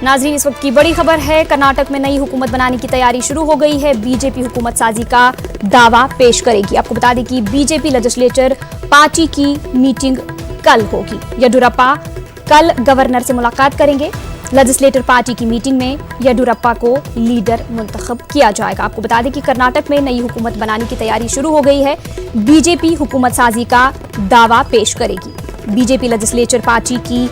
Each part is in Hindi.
नाजरीन, इस वक्त की बड़ी खबर है। कर्नाटक में नई हुकूमत बनाने की तैयारी शुरू हो गई है। बीजेपी हुकूमत साजी का दावा पेश करेगी। आपको बता दें कि बीजेपी लेजिस्लेचर पार्टी की मीटिंग कल होगी। येडियूरप्पा कल गवर्नर से मुलाकात करेंगे। लेजिस्लेटर पार्टी की मीटिंग में येडियूरप्पा को लीडर मुंतखब किया जाएगा। आपको बता दें कि कर्नाटक में नई हुकूमत बनाने की तैयारी शुरू हो गई है। बीजेपी हुकूमत साजी का दावा पेश करेगी। बीजेपी लेजिस्लेचर पार्टी की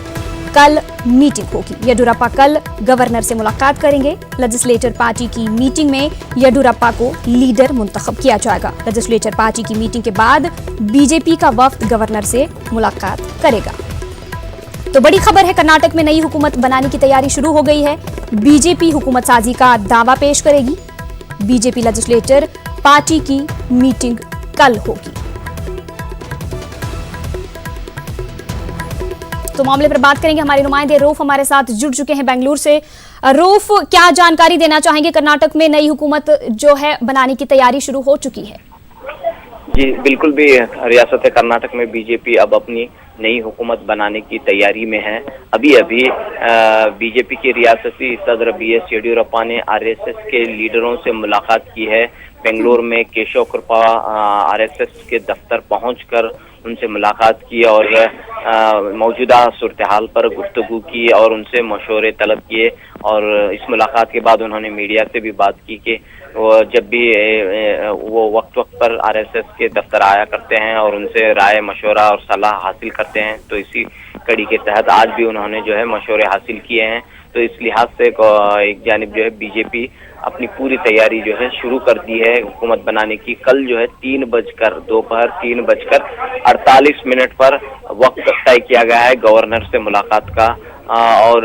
कल मीटिंग होगी। येडियूरप्पा कल गवर्नर से मुलाकात करेंगे। लेजिस्लेटर पार्टी की मीटिंग में येडियूरप्पा को लीडर मुंतखब किया जाएगा। लेजिस्लेटर पार्टी की मीटिंग के बाद बीजेपी का वफ्द गवर्नर से मुलाकात करेगा। तो बड़ी खबर है, कर्नाटक में नई हुकूमत बनाने की तैयारी शुरू हो गई है। बीजेपी हुकूमत साजी का दावा पेश करेगी। बीजेपी लेजिस्लेटर पार्टी की मीटिंग कल होगी। तो मामले पर बात करेंगे। हमारे नुमाइंदे रूफ हमारे साथ जुड़ चुके हैं बेंगलुरु से। रूफ, क्या जानकारी देना चाहेंगे? कर्नाटक में नई हुकूमत जो है बनाने की तैयारी शुरू हो चुकी है। जी बिल्कुल भी रियासत कर्नाटक में बीजेपी अब अपनी नई हुकूमत बनाने की तैयारी में है। अभी बीजेपी के रियासती सदर BS येडियूरप्पा ने RSS के लीडरों से मुलाकात की है। बेंगलुरु में केशव कृपा RSS के दफ्तर पहुंचकर उनसे मुलाकात की और मौजूदा सूरत हाल पर गुफ्तगू की और उनसे मशवरे तलब किए। और इस मुलाकात के बाद उन्होंने मीडिया से भी बात की कि वो जब भी वो वक्त पर RSS के दफ्तर आया करते हैं और उनसे राय मशवरा और सलाह हासिल करते हैं। तो इसी कड़ी के तहत आज भी उन्होंने जो है मशवरे हासिल किए हैं। तो इस लिहाज से एक जानिब जो है बीजेपी अपनी पूरी तैयारी जो है शुरू कर दी है हुकूमत बनाने की। कल जो है दोपहर 3:48 पर वक्त तय किया गया है गवर्नर से मुलाकात का। और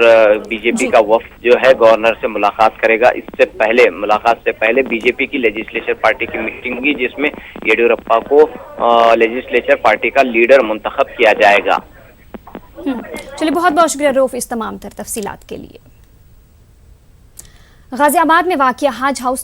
बीजेपी का वफ्द जो है गवर्नर से मुलाकात करेगा। मुलाकात से पहले बीजेपी की लेजिस्लेचर पार्टी की मीटिंग होगी, जिसमें येडियूरप्पा को लेजिस्लेचर पार्टी का लीडर मुंतखब किया जाएगा। चलिए, बहुत बहुत शुक्रिया रूफ इस तमाम तर तफसीलात के लिए। गाजियाबाद में वाक़िया हज हाउस